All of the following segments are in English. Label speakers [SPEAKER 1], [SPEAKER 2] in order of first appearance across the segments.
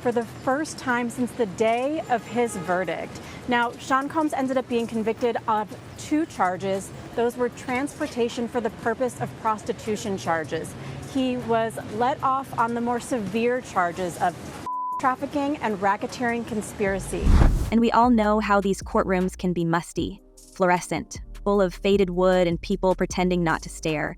[SPEAKER 1] for the first time since the day of his verdict. Now, Sean Combs ended up being convicted of 2 charges. Those were transportation for the purpose of prostitution charges. He was let off on the more severe charges of trafficking and racketeering conspiracy.
[SPEAKER 2] And we all know how these courtrooms can be musty, fluorescent, full of faded wood and people pretending not to stare.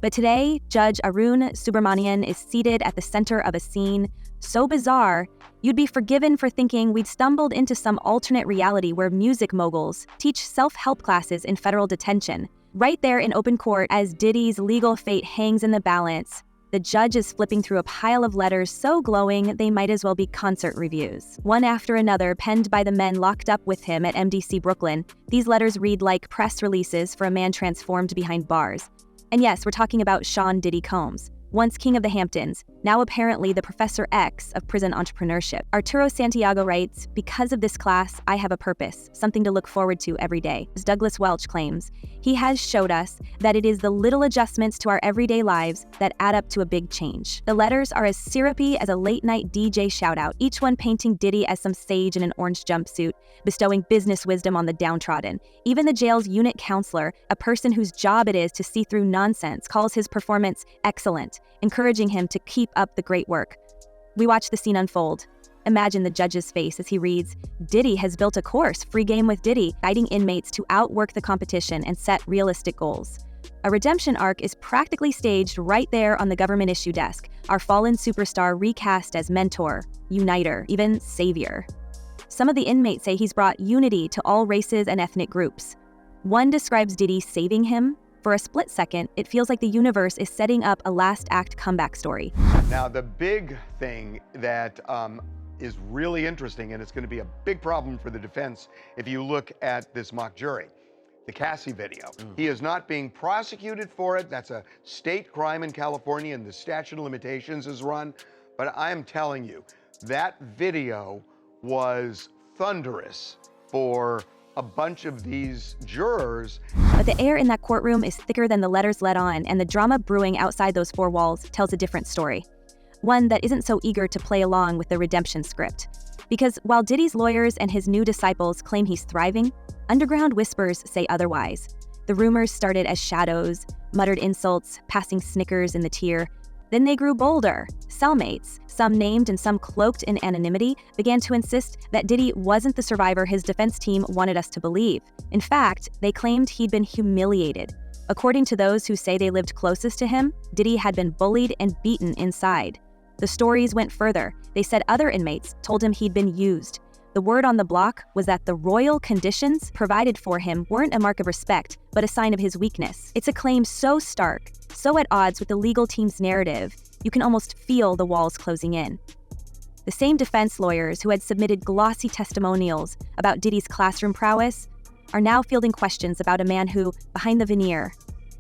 [SPEAKER 2] But today, Judge Arun Subramanian is seated at the center of a scene so bizarre, you'd be forgiven for thinking we'd stumbled into some alternate reality where music moguls teach self-help classes in federal detention. Right there in open court, as Diddy's legal fate hangs in the balance, the judge is flipping through a pile of letters so glowing they might as well be concert reviews. One after another, penned by the men locked up with him at MDC Brooklyn, these letters read like press releases for a man transformed behind bars. And yes, we're talking about Sean Diddy Combs, once king of the Hamptons, now apparently the Professor X of prison entrepreneurship. Arturo Santiago writes, "Because of this class, I have a purpose, something to look forward to every day." As Douglas Welch claims, he has showed us that it is the little adjustments to our everyday lives that add up to a big change. The letters are as syrupy as a late-night DJ shout-out, each one painting Diddy as some sage in an orange jumpsuit, bestowing business wisdom on the downtrodden. Even the jail's unit counselor, a person whose job it is to see through nonsense, calls his performance excellent, encouraging him to keep up the great work. We watch the scene unfold. Imagine the judge's face as he reads, "Diddy has built a course, Free Game with Diddy, guiding inmates to outwork the competition and set realistic goals." A redemption arc is practically staged right there on the government issue desk, our fallen superstar recast as mentor, uniter, even savior. Some of the inmates say he's brought unity to all races and ethnic groups. One describes Diddy saving him. For a split second, it feels like the universe is setting up a last act comeback story.
[SPEAKER 3] Now, the big thing that is really interesting, and it's going to be a big problem for the defense if you look at this mock jury, the Cassie video. He is not being prosecuted for it. That's a state crime in California, and the statute of limitations is run. But I am telling you, that video was thunderous for a bunch of these jurors.
[SPEAKER 2] But the air in that courtroom is thicker than the letters let on, and the drama brewing outside those 4 walls tells a different story. One that isn't so eager to play along with the redemption script. Because while Diddy's lawyers and his new disciples claim he's thriving, underground whispers say otherwise. The rumors started as shadows, muttered insults, passing snickers in the tier. Then they grew bolder. Cellmates, some named and some cloaked in anonymity, began to insist that Diddy wasn't the survivor his defense team wanted us to believe. In fact, they claimed he'd been humiliated. According to those who say they lived closest to him, Diddy had been bullied and beaten inside. The stories went further. They said other inmates told him he'd been used. The word on the block was that the royal conditions provided for him weren't a mark of respect, but a sign of his weakness. It's a claim so stark, so at odds with the legal team's narrative, you can almost feel the walls closing in. The same defense lawyers who had submitted glossy testimonials about Diddy's classroom prowess are now fielding questions about a man who, behind the veneer,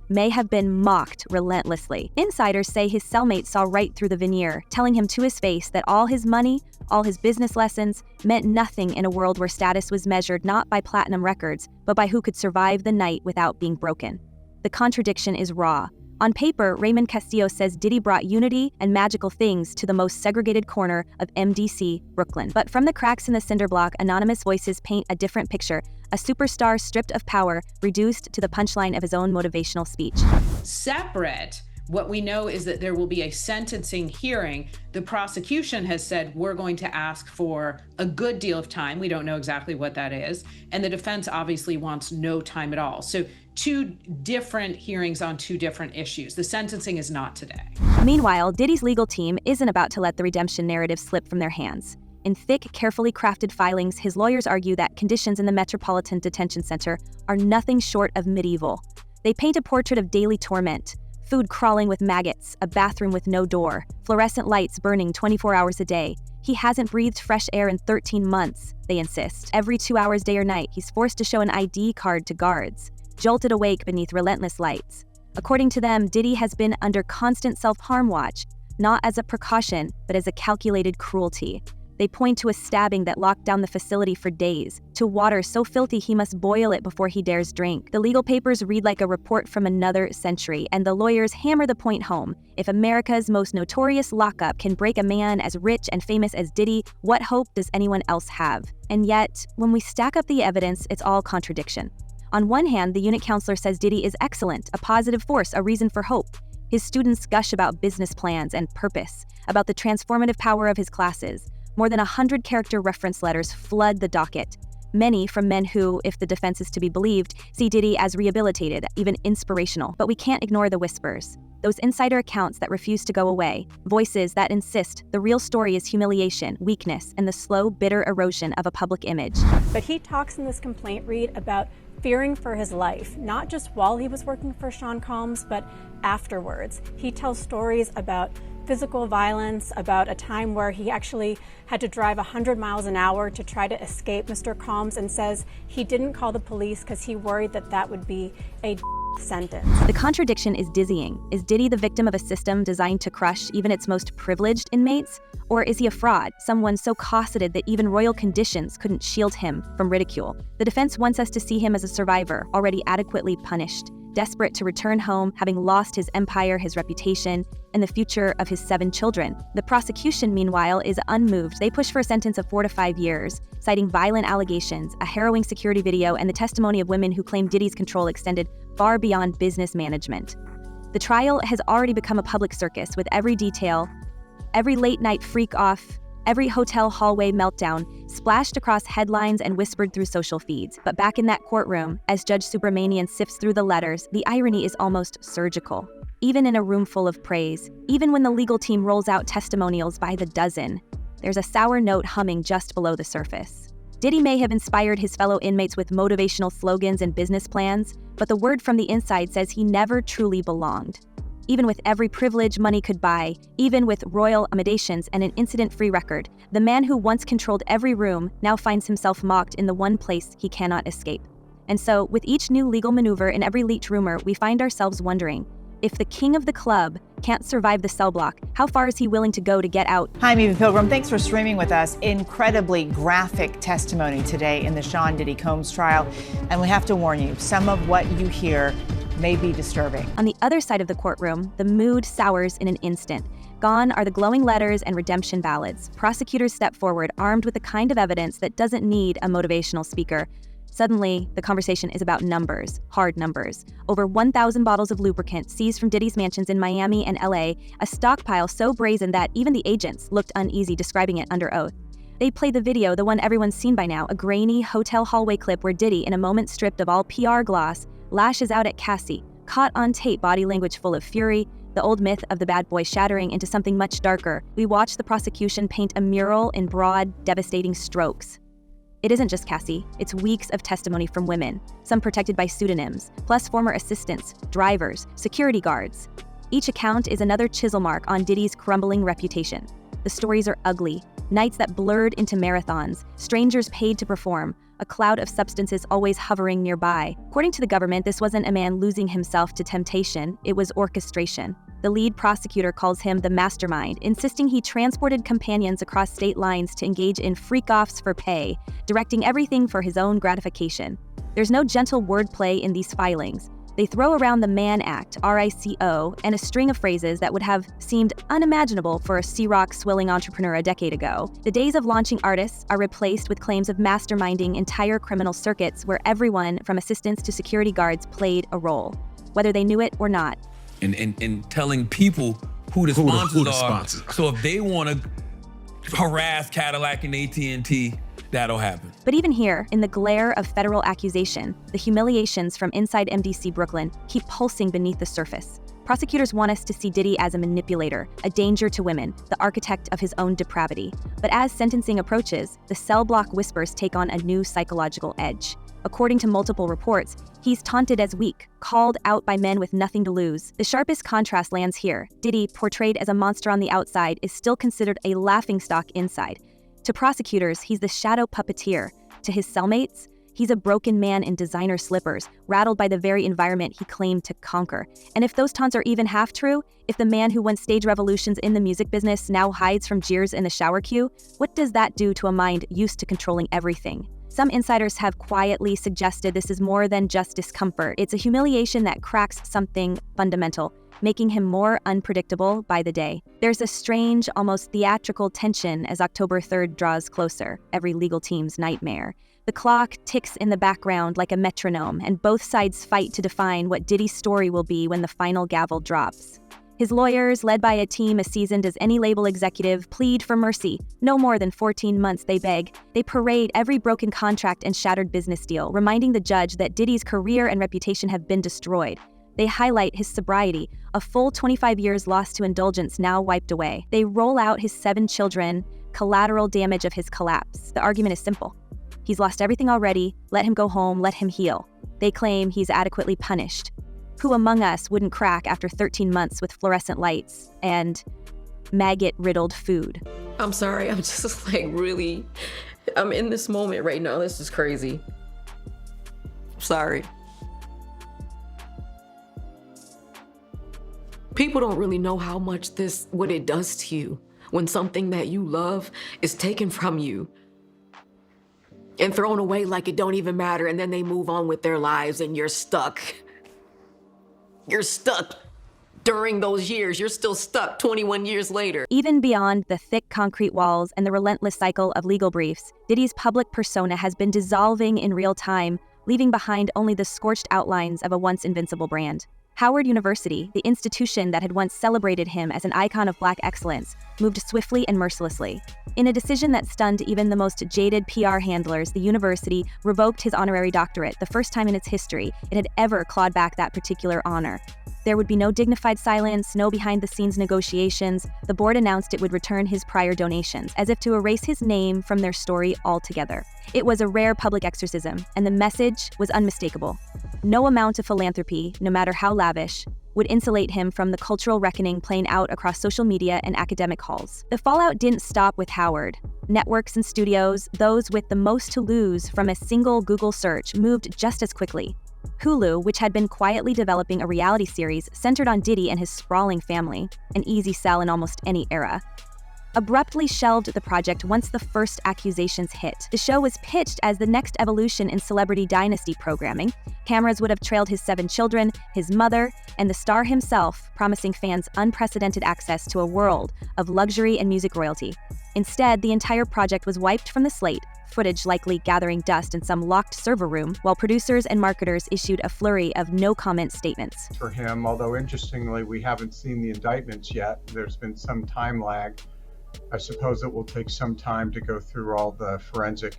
[SPEAKER 2] may have been mocked relentlessly. Insiders say his cellmate saw right through the veneer, telling him to his face that all his money, all his business lessons, meant nothing in a world where status was measured not by platinum records, but by who could survive the night without being broken. The contradiction is raw. On paper, Raymond Castillo says Diddy brought unity and magical things to the most segregated corner of MDC Brooklyn. But from the cracks in the cinder block, anonymous voices paint a different picture. A superstar stripped of power, reduced to the punchline of his own motivational speech.
[SPEAKER 4] Separate, what we know is that there will be a sentencing hearing. The prosecution has said we're going to ask for a good deal of time. We don't know exactly what that is. And the defense obviously wants no time at all. So 2 different hearings on 2 different issues. The sentencing is not today.
[SPEAKER 2] Meanwhile, Diddy's legal team isn't about to let the redemption narrative slip from their hands. In thick, carefully crafted filings, his lawyers argue that conditions in the Metropolitan Detention Center are nothing short of medieval. They paint a portrait of daily torment, food crawling with maggots, a bathroom with no door, fluorescent lights burning 24 hours a day. He hasn't breathed fresh air in 13 months, they insist. Every 2 hours, day or night, he's forced to show an ID card to guards, jolted awake beneath relentless lights. According to them, Diddy has been under constant self-harm watch, not as a precaution, but as a calculated cruelty. They point to a stabbing that locked down the facility for days, to water so filthy he must boil it before he dares drink. The legal papers read like a report from another century, and the lawyers hammer the point home. If America's most notorious lockup can break a man as rich and famous as Diddy, what hope does anyone else have? And yet, when we stack up the evidence, it's all contradiction. On one hand, the unit counselor says Diddy is excellent, a positive force, a reason for hope. His students gush about business plans and purpose, about the transformative power of his classes. More than 100-character reference letters flood the docket, many from men who, if the defense is to be believed, see Diddy as rehabilitated, even inspirational. But we can't ignore the whispers. Those insider accounts that refuse to go away, voices that insist the real story is humiliation, weakness, and the slow, bitter erosion of a public image.
[SPEAKER 1] But he talks in this complaint, Reed, about fearing for his life, not just while he was working for Sean Combs, but afterwards. He tells stories about physical violence, about a time where he actually had to drive 100 miles an hour to try to escape Mr. Combs, and says he didn't call the police because he worried that that would be a sentence.
[SPEAKER 2] The contradiction is dizzying. Is Diddy the victim of a system designed to crush even its most privileged inmates? Or is he a fraud, someone so cosseted that even royal conditions couldn't shield him from ridicule? The defense wants us to see him as a survivor, already adequately punished, desperate to return home, having lost his empire, his reputation, and the future of his 7 children. The prosecution, meanwhile, is unmoved. They push for a sentence of 4 to 5 years, citing violent allegations, a harrowing security video, and the testimony of women who claim Diddy's control extended far beyond business management. The trial has already become a public circus, with every detail, every late-night freak-off, every hotel hallway meltdown splashed across headlines and whispered through social feeds. But back in that courtroom, as Judge Subramanian sifts through the letters, the irony is almost surgical. Even in a room full of praise, even when the legal team rolls out testimonials by the dozen, there's a sour note humming just below the surface. Diddy may have inspired his fellow inmates with motivational slogans and business plans, but the word from the inside says he never truly belonged. Even with every privilege money could buy, even with royal accommodations and an incident-free record, the man who once controlled every room now finds himself mocked in the one place he cannot escape. And so, with each new legal maneuver and every leaked rumor, we find ourselves wondering, if the king of the club can't survive the cell block, how far is he willing to go to get out?
[SPEAKER 5] Hi, I'm Eva Pilgrim. Thanks for streaming with us. Incredibly graphic testimony today in the Sean Diddy Combs trial. And we have to warn you, some of what you hear may be disturbing.
[SPEAKER 2] On the other side of the courtroom, the mood sours in an instant. Gone are the glowing letters and redemption ballads. Prosecutors step forward armed with the kind of evidence that doesn't need a motivational speaker. Suddenly, the conversation is about numbers, hard numbers. Over 1,000 bottles of lubricant seized from Diddy's mansions in Miami and LA, a stockpile so brazen that even the agents looked uneasy describing it under oath. They play the video, the one everyone's seen by now, a grainy hotel hallway clip where Diddy, in a moment stripped of all PR gloss, lashes out at Cassie, caught on tape, body language full of fury, the old myth of the bad boy shattering into something much darker. We watch the prosecution paint a mural in broad, devastating strokes. It isn't just Cassie, it's weeks of testimony from women, some protected by pseudonyms, plus former assistants, drivers, security guards. Each account is another chisel mark on Diddy's crumbling reputation. The stories are ugly, nights that blurred into marathons, strangers paid to perform, a cloud of substances always hovering nearby. According to the government, this wasn't a man losing himself to temptation, it was orchestration. The lead prosecutor calls him the mastermind, insisting he transported companions across state lines to engage in freak-offs for pay, directing everything for his own gratification. There's no gentle wordplay in these filings. They throw around the Mann Act, RICO, and a string of phrases that would have seemed unimaginable for a C-Rock swilling entrepreneur a decade ago. The days of launching artists are replaced with claims of masterminding entire criminal circuits where everyone, from assistants to security guards, played a role, whether they knew it or not.
[SPEAKER 6] And telling people who the sponsors are. So if they want to harass Cadillac and AT&T, that'll happen.
[SPEAKER 2] But even here, in the glare of federal accusation, the humiliations from inside MDC Brooklyn keep pulsing beneath the surface. Prosecutors want us to see Diddy as a manipulator, a danger to women, the architect of his own depravity. But as sentencing approaches, the cell block whispers take on a new psychological edge. According to multiple reports, he's taunted as weak, called out by men with nothing to lose. The sharpest contrast lands here. Diddy, portrayed as a monster on the outside, is still considered a laughingstock inside. To prosecutors, he's the shadow puppeteer. To his cellmates, He's a broken man in designer slippers, rattled by the very environment he claimed to conquer. And if those taunts are even half true, if the man who won stage revolutions in the music business now hides from jeers in the shower queue, what does that do to a mind used to controlling everything? Some insiders have quietly suggested this is more than just discomfort. It's a humiliation that cracks something fundamental, making him more unpredictable by the day. There's a strange, almost theatrical tension as October 3rd draws closer, every legal team's nightmare. The clock ticks in the background like a metronome, and both sides fight to define what Diddy's story will be when the final gavel drops. His lawyers, led by a team as seasoned as any label executive, plead for mercy. No more than 14 months, they beg. They parade every broken contract and shattered business deal, reminding the judge that Diddy's career and reputation have been destroyed. They highlight his sobriety, a full 25 years lost to indulgence now wiped away. They roll out his 7 children, collateral damage of his collapse. The argument is simple. He's lost everything already, let him go home, let him heal. They claim he's adequately punished. Who among us wouldn't crack after 13 months with fluorescent lights and maggot-riddled food?
[SPEAKER 7] I'm sorry, I'm just I'm in this moment right now. This is crazy. Sorry. People don't really know how much what it does to you when something that you love is taken from you and thrown away like it don't even matter, and then they move on with their lives and you're stuck. You're stuck during those years. You're still stuck 21 years later.
[SPEAKER 2] Even beyond the thick concrete walls and the relentless cycle of legal briefs, Diddy's public persona has been dissolving in real time, leaving behind only the scorched outlines of a once invincible brand. Howard University, the institution that had once celebrated him as an icon of Black excellence, moved swiftly and mercilessly. In a decision that stunned even the most jaded PR handlers, the university revoked his honorary doctorate, the first time in its history it had ever clawed back that particular honor. There would be no dignified silence, no behind-the-scenes negotiations. The board announced it would return his prior donations, as if to erase his name from their story altogether. It was a rare public exorcism, and the message was unmistakable. No amount of philanthropy, no matter how lavish, would insulate him from the cultural reckoning playing out across social media and academic halls. The fallout didn't stop with Howard. Networks and studios, those with the most to lose from a single Google search, moved just as quickly. Hulu, which had been quietly developing a reality series centered on Diddy and his sprawling family, an easy sell in almost any era, abruptly shelved the project once the first accusations hit. The show was pitched as the next evolution in celebrity dynasty programming. Cameras would have trailed his 7 children, his mother, and the star himself, promising fans unprecedented access to a world of luxury and music royalty. Instead, the entire project was wiped from the slate, footage likely gathering dust in some locked server room, while producers and marketers issued a flurry of no-comment statements.
[SPEAKER 8] For him, although interestingly, we haven't seen the indictments yet. There's been some time lag. I suppose it will take some time to go through all the forensic,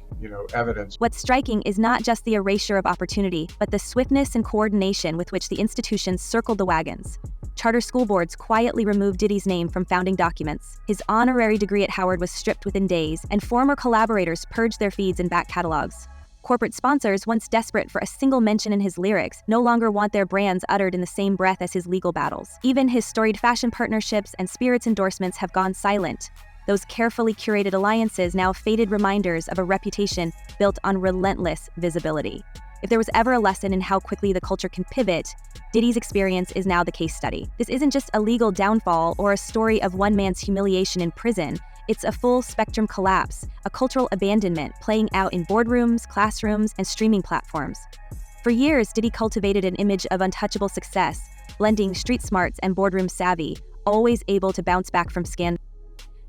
[SPEAKER 8] evidence.
[SPEAKER 2] What's striking is not just the erasure of opportunity, but the swiftness and coordination with which the institutions circled the wagons. Charter school boards quietly removed Diddy's name from founding documents. His honorary degree at Howard was stripped within days, and former collaborators purged their feeds and back catalogs. Corporate sponsors, once desperate for a single mention in his lyrics, no longer want their brands uttered in the same breath as his legal battles. Even his storied fashion partnerships and spirits endorsements have gone silent. Those carefully curated alliances now faded reminders of a reputation built on relentless visibility. If there was ever a lesson in how quickly the culture can pivot, Diddy's experience is now the case study. This isn't just a legal downfall or a story of one man's humiliation in prison. It's a full-spectrum collapse, a cultural abandonment playing out in boardrooms, classrooms, and streaming platforms. For years, Diddy cultivated an image of untouchable success, blending street smarts and boardroom savvy, always able to bounce back from scandal.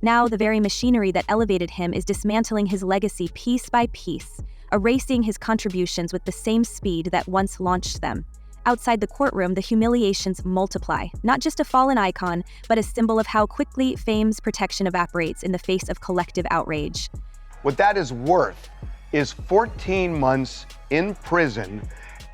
[SPEAKER 2] Now, the very machinery that elevated him is dismantling his legacy piece by piece, erasing his contributions with the same speed that once launched them. Outside the courtroom, the humiliations multiply, not just a fallen icon, but a symbol of how quickly fame's protection evaporates in the face of collective outrage.
[SPEAKER 3] What that is worth is 14 months in prison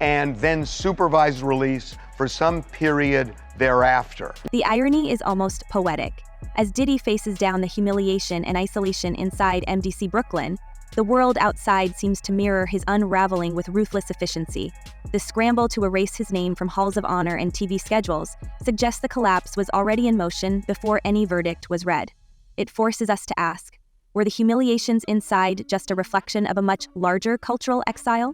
[SPEAKER 3] and then supervised release for some period thereafter.
[SPEAKER 2] The irony is almost poetic. As Diddy faces down the humiliation and isolation inside MDC Brooklyn, the world outside seems to mirror his unraveling with ruthless efficiency. The scramble to erase his name from halls of honor and TV schedules suggests the collapse was already in motion before any verdict was read. It forces us to ask, were the humiliations inside just a reflection of a much larger cultural exile?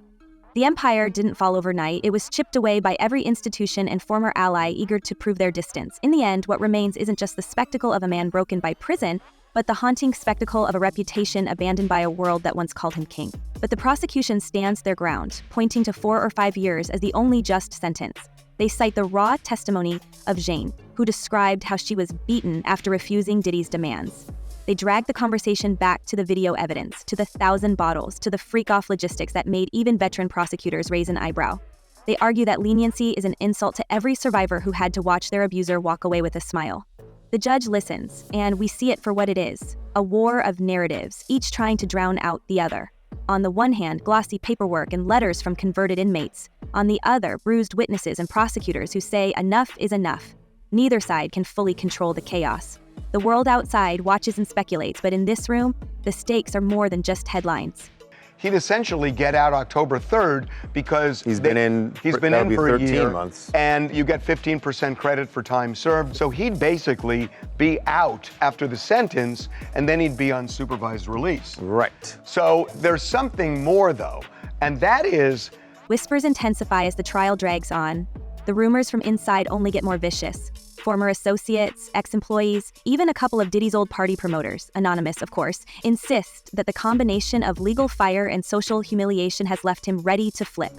[SPEAKER 2] The empire didn't fall overnight. It was chipped away by every institution and former ally eager to prove their distance. In the end, what remains isn't just the spectacle of a man broken by prison, but the haunting spectacle of a reputation abandoned by a world that once called him king. But the prosecution stands their ground, pointing to 4 or 5 years as the only just sentence. They cite the raw testimony of Jane, who described how she was beaten after refusing Diddy's demands. They drag the conversation back to the video evidence, to the 1,000 bottles, to the freak-off logistics that made even veteran prosecutors raise an eyebrow. They argue that leniency is an insult to every survivor who had to watch their abuser walk away with a smile. The judge listens, and we see it for what it is, a war of narratives, each trying to drown out the other. On the one hand, glossy paperwork and letters from converted inmates. On the other, bruised witnesses and prosecutors who say enough is enough. Neither side can fully control the chaos. The world outside watches and speculates, but in this room, the stakes are more than just headlines.
[SPEAKER 3] He'd essentially get out October 3rd because
[SPEAKER 9] he's been in
[SPEAKER 3] for
[SPEAKER 9] 13
[SPEAKER 3] a year,
[SPEAKER 9] months.
[SPEAKER 3] And you get 15% credit for time served. So he'd basically be out after the sentence, and then he'd be on supervised release.
[SPEAKER 9] Right.
[SPEAKER 3] So there's something more, though, and that is...
[SPEAKER 2] Whispers intensify as the trial drags on. The rumors from inside only get more vicious. Former associates, ex-employees, even a couple of Diddy's old party promoters, anonymous of course, insist that the combination of legal fire and social humiliation has left him ready to flip.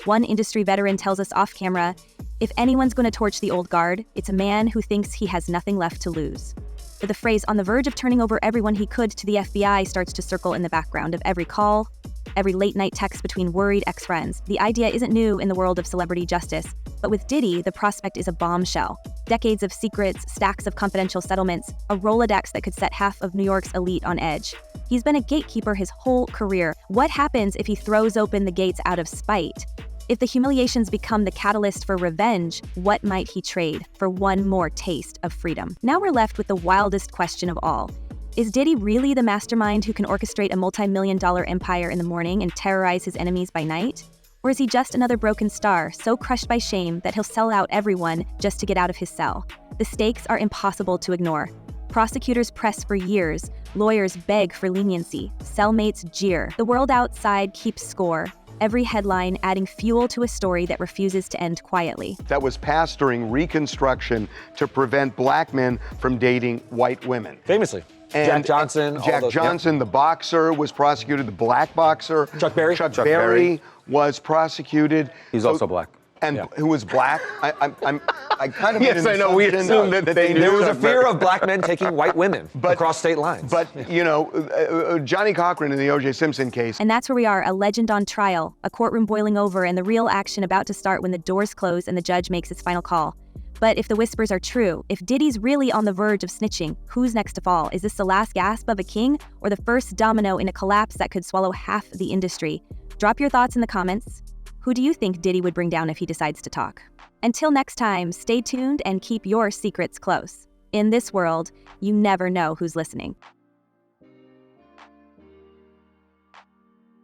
[SPEAKER 2] One industry veteran tells us off camera, if anyone's going to torch the old guard, it's a man who thinks he has nothing left to lose. But the phrase on the verge of turning over everyone he could to the FBI starts to circle in the background of every call, every late-night text between worried ex-friends. The idea isn't new in the world of celebrity justice, but with Diddy, the prospect is a bombshell. Decades of secrets, stacks of confidential settlements, a Rolodex that could set half of New York's elite on edge. He's been a gatekeeper his whole career. What happens if he throws open the gates out of spite? If the humiliations become the catalyst for revenge, what might he trade for one more taste of freedom? Now we're left with the wildest question of all. Is Diddy really the mastermind who can orchestrate a multi-million-dollar empire in the morning and terrorize his enemies by night? Or is he just another broken star, so crushed by shame that he'll sell out everyone just to get out of his cell? The stakes are impossible to ignore. Prosecutors press for years, lawyers beg for leniency, cellmates jeer. The world outside keeps score, every headline adding fuel to a story that refuses to end quietly.
[SPEAKER 3] That was passed during Reconstruction to prevent black men from dating white women.
[SPEAKER 9] Famously.
[SPEAKER 3] And
[SPEAKER 9] Jack Johnson.
[SPEAKER 3] Jack Johnson, the boxer, was prosecuted. The black boxer.
[SPEAKER 9] Chuck Berry.
[SPEAKER 3] Chuck Berry was prosecuted.
[SPEAKER 9] He's also black.
[SPEAKER 3] And who was black? I kind of
[SPEAKER 9] yes, I know. We assumed that they knew. There was a fear of black men taking white women across state lines.
[SPEAKER 3] But, you know, Johnny Cochran in the O.J. Simpson case.
[SPEAKER 2] And that's where we are, a legend on trial, a courtroom boiling over, and the real action about to start when the doors close and the judge makes his final call. But if the whispers are true, if Diddy's really on the verge of snitching, who's next to fall? Is this the last gasp of a king, or the first domino in a collapse that could swallow half the industry? Drop your thoughts in the comments. Who do you think Diddy would bring down if he decides to talk? Until next time, stay tuned and keep your secrets close. In this world, you never know who's listening.